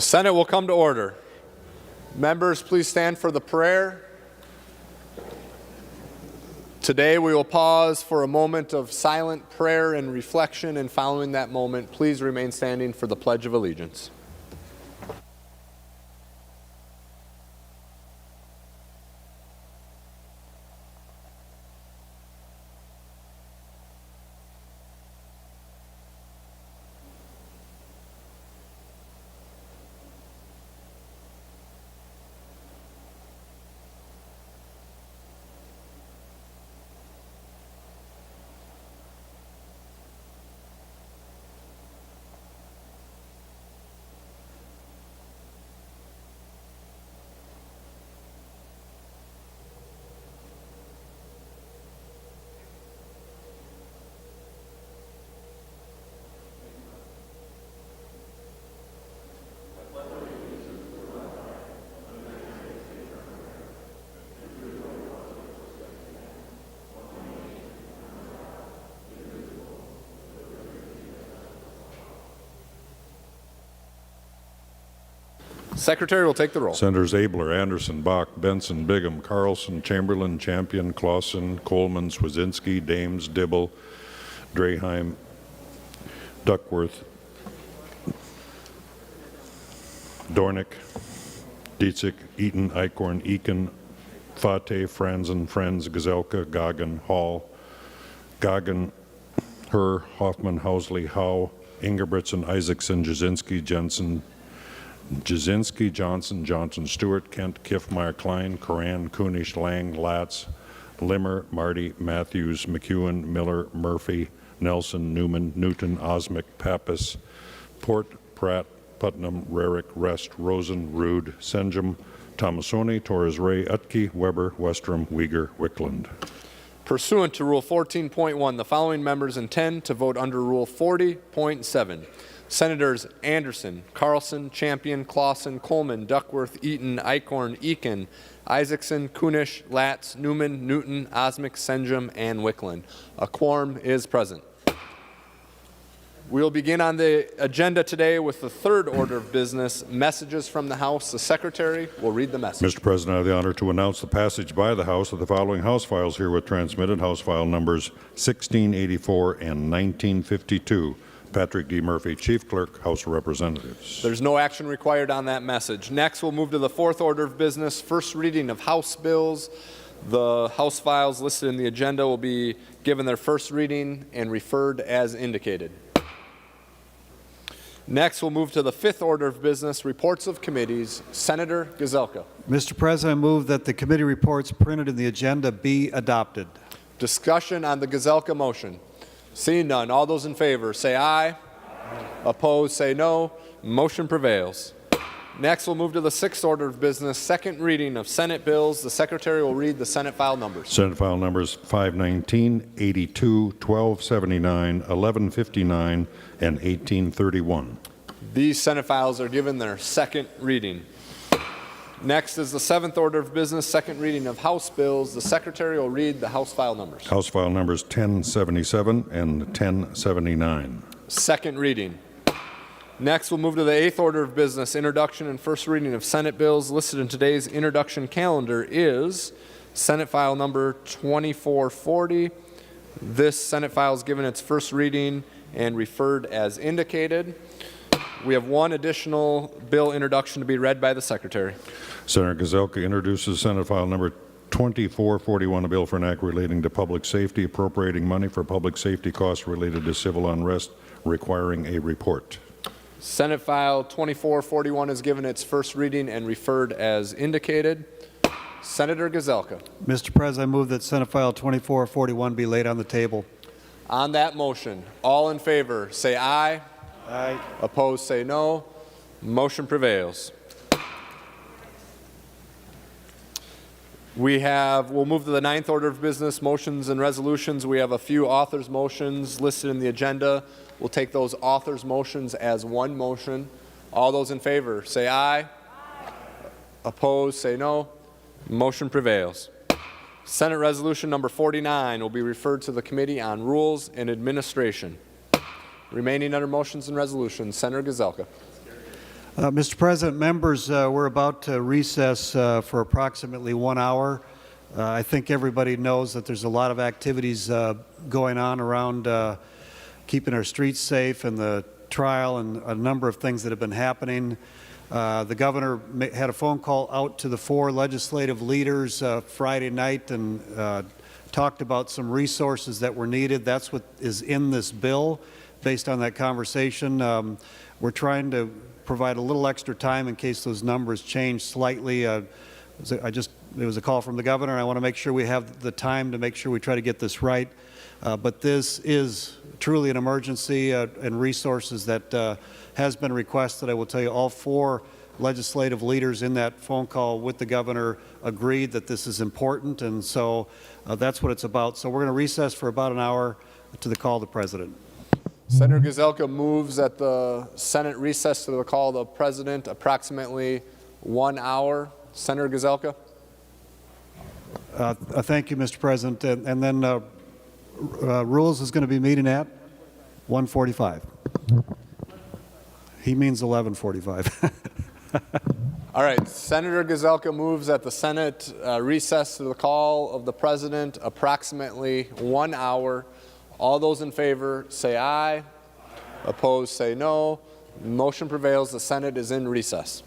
The Senate will come to order. Members, please stand for the prayer. Today we will pause for a moment of silent prayer and reflection, and following that moment, please remain standing for the Pledge of Allegiance. Secretary will take the roll. Senators Abler, Anderson, Bach, Benson, Bigham, Carlson, Chamberlain, Champion, Clausen, Coleman, Swazinski, Dames, Dibble, Draheim, Duckworth, Dornick, Dietzick, Eaton, Eichhorn, Eakin, Fate, Franzen, Friends, Gazelka, Goggin, Hall, Goggin, Herr, Hoffman, Housley, Howe, Ingebritsen, Isaacson, Jasinski, Jensen, Jasinski, Johnson, Johnson, Stewart, Kent, Kiffmeyer, Klein, Coran, Kunish, Lang, Latz, Limmer, Marty, Matthews, McEwen, Miller, Murphy, Nelson, Newman, Newton, Osmic, Pappas, Port, Pratt, Putnam, Rarick, Rest, Rosen, Rude, Senjum, Tomasoni, Torres Ray, Utke, Weber, Westrom, Uyghur, Wickland. Pursuant to Rule 14.1, the following members intend to vote under Rule 40.7. Senators Anderson, Carlson, Champion, Clausen, Coleman, Duckworth, Eaton, Eichhorn, Eakin, Isaacson, Kunish, Latz, Newman, Newton, Osmic, Senjum, and Wickland. A quorum is present. We'll begin on the agenda today with the third order of business, messages from the House. The Secretary will read the message. Mr. President, I have the honor to announce the passage by the House of the following House files herewith transmitted. House file numbers 1684 and 1952. Patrick D. Murphy, Chief Clerk, House of Representatives. There's no action required on that message. Next, we'll move to the fourth order of business, first reading of House bills. The House files listed in the agenda will be given their first reading and referred as indicated. Next, we'll move to the fifth order of business, reports of committees. Senator Gazelka. Mr. President, I move that the committee reports printed in the agenda be adopted. Discussion on the Gazelka motion. Seeing none, all those in favor say aye. Aye. Opposed say no. Motion prevails. Next, we'll move to the sixth order of business, second reading of Senate bills. The Secretary will read the Senate file numbers. Senate file numbers 519, 82, 1279, 1159, and 1831. These Senate files are given their second reading. Next is the seventh order of business, second reading of House bills. The Secretary will read the House file numbers. House file numbers 1077 and 1079. Second reading. Next, we'll move to the eighth order of business, introduction and first reading of Senate bills. Listed in today's introduction calendar is Senate file number 2440. This Senate file is given its first reading and referred as indicated. We have one additional bill introduction to be read by the Secretary. Senator Gazelka introduces Senate file number 2441, a bill for an act relating to public safety, appropriating money for public safety costs related to civil unrest, requiring a report. Senate file 2441 is given its first reading and referred as indicated. Senator Gazelka. Mr. President, I move that Senate File 2441 be laid on the table. On that motion, all in favor say aye. Aye. Opposed say no. Motion prevails. We'll move to the ninth order of business, motions and resolutions. We have a few authors' motions listed in the agenda. We'll take those authors' motions as one motion. All those in favor say aye. Aye. Opposed say no. Motion prevails. Senate Resolution number 49 will be referred to the Committee on Rules and Administration. Remaining under motions and resolutions, Senator Gazelka. Mr. President, members, we're about to recess for approximately 1 hour. I think everybody knows that there's a lot of activities going on around keeping our streets safe and the trial and a number of things that have been happening. The governor had a phone call out to the 4 legislative leaders Friday night and talked about some resources that were needed. That's what is in this bill based on that conversation. We're trying to provide a little extra time in case those numbers change slightly. There was a call from the governor, and I want to make sure we have the time to make sure we try to get this right. But this is truly an emergency and resources that has been requested. I will tell you all 4 legislative leaders in that phone call with the governor agreed that this is important, and so that's what it's about. So we're going to recess for about an hour to the call of the president. Senator Gazelka moves that the Senate recess to the call of the president approximately 1 hour. Senator Gazelka? Thank you, Mr. President. And then Rules is going to be meeting at 1:45. He means 11:45. All right. Senator Gazelka moves that the Senate recess to the call of the president approximately 1 hour. All those in favor say aye. Opposed say no. Motion prevails. The Senate is in recess.